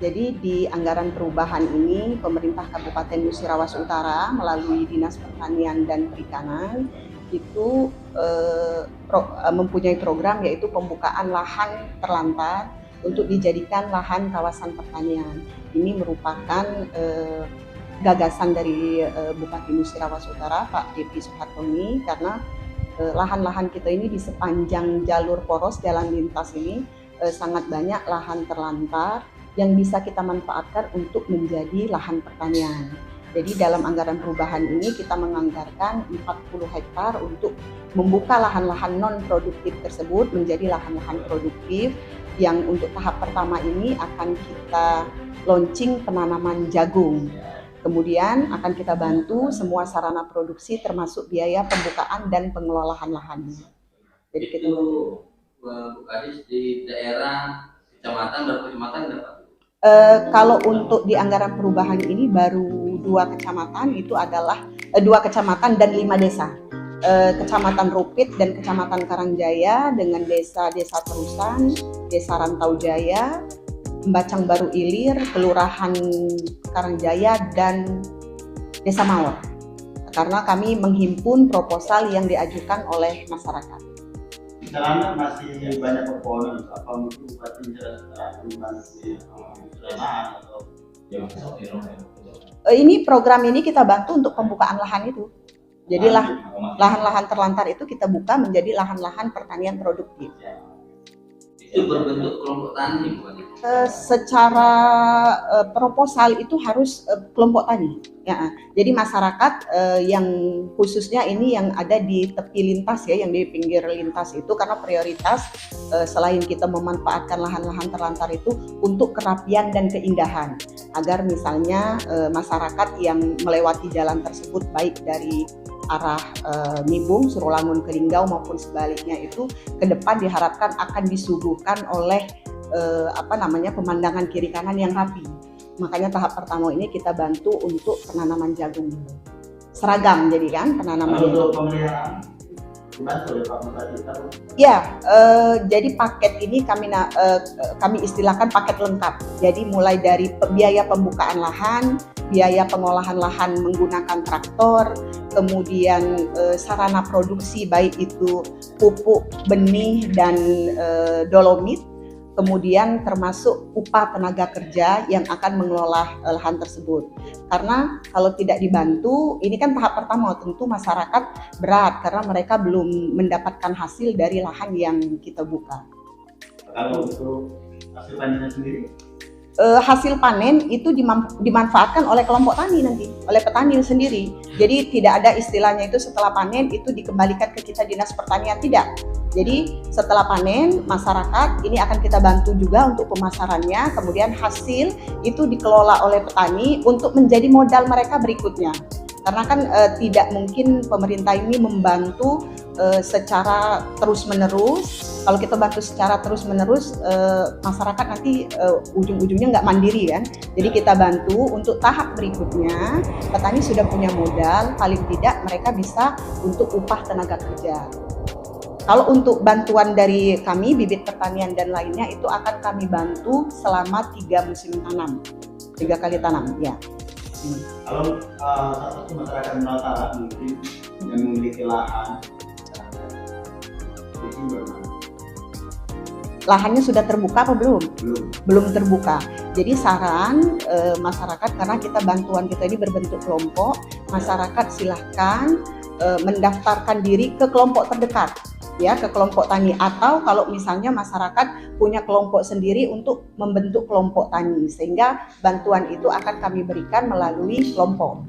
Jadi di anggaran perubahan ini pemerintah Kabupaten Musirawas Utara melalui Dinas Pertanian dan Perikanan itu mempunyai program yaitu pembukaan lahan terlantar untuk dijadikan lahan kawasan pertanian. Ini merupakan gagasan dari Bupati Musirawas Utara Pak Depi Suhartoni, karena lahan-lahan kita ini di sepanjang jalur poros jalan lintas ini sangat banyak lahan terlantar yang bisa kita manfaatkan untuk menjadi lahan pertanian. Jadi dalam anggaran perubahan ini kita menganggarkan 40 hektar untuk membuka lahan-lahan non-produktif tersebut menjadi lahan-lahan produktif, yang untuk tahap pertama ini akan kita launching penanaman jagung. Kemudian akan kita bantu semua sarana produksi termasuk biaya pembukaan dan pengelolaan lahannya. Jadi kita Bu Kadis di daerah kecamatan berapa kecamatan berapa? Kalau untuk di anggaran perubahan ini baru 2 kecamatan, itu adalah 2 kecamatan dan 5 desa. Kecamatan Rupit dan Kecamatan Karangjaya dengan desa-desa Terusan, Desa Rantau Jaya, Embacang Baru Ilir, Kelurahan Karangjaya, dan Desa Mawar. Karena kami menghimpun proposal yang diajukan oleh masyarakat. Karena masih banyak komponen, apa mungkin Bupati masih atau ini program ini kita bantu untuk pembukaan lahan itu. Jadi lahan-lahan terlantar itu kita buka menjadi lahan-lahan pertanian produktif. Itu berbentuk kelompok tani, bukan? Secara proposal itu harus kelompok tani. Ya, jadi masyarakat yang khususnya ini yang ada di tepi lintas ya, yang di pinggir lintas itu, karena prioritas selain kita memanfaatkan lahan-lahan terlantar itu untuk kerapian dan keindahan, agar misalnya masyarakat yang melewati jalan tersebut baik dari arah Nibung, Surolangun, Kelinggau maupun sebaliknya itu ke depan diharapkan akan disuguhkan oleh pemandangan kiri kanan yang rapi. Makanya tahap pertama ini kita bantu untuk penanaman jagung seragam, jadi kan penanaman untuk pemeliharaan dibantu oleh Pak Bupati. Ya, jadi paket ini kami istilahkan paket lengkap. Jadi mulai dari biaya pembukaan lahan, biaya pengolahan lahan menggunakan traktor, kemudian sarana produksi baik itu pupuk, benih, dan dolomit, kemudian termasuk upah tenaga kerja yang akan mengelola lahan tersebut. Karena kalau tidak dibantu, ini kan tahap pertama, tentu masyarakat berat karena mereka belum mendapatkan hasil dari lahan yang kita buka. Kalau untuk hasil panennya sendiri? Hasil panen itu dimanfaatkan oleh kelompok tani nanti, oleh petani sendiri. Jadi tidak ada istilahnya itu setelah panen itu dikembalikan ke kita Dinas Pertanian, tidak. Jadi setelah panen masyarakat ini akan kita bantu juga untuk pemasarannya, kemudian hasil itu dikelola oleh petani untuk menjadi modal mereka berikutnya. Karena kan tidak mungkin pemerintah ini membantu secara terus-menerus. Kalau kita bantu secara terus-menerus, masyarakat nanti ujung-ujungnya nggak mandiri kan. Jadi kita bantu untuk tahap berikutnya, petani sudah punya modal, paling tidak mereka bisa untuk upah tenaga kerja. Kalau untuk bantuan dari kami, bibit pertanian dan lainnya itu akan kami bantu selama 3 musim tanam, 3 kali tanam, ya. Kalau salah satu masyarakat Nusantara mungkin yang memiliki lahan, lahannya sudah terbuka apa belum? Belum terbuka. Jadi saran masyarakat, karena kita bantuan kita ini berbentuk kelompok, masyarakat silahkan mendaftarkan diri ke kelompok terdekat, ya, ke kelompok tani, atau kalau misalnya masyarakat punya kelompok sendiri untuk membentuk kelompok tani, sehingga bantuan itu akan kami berikan melalui kelompok.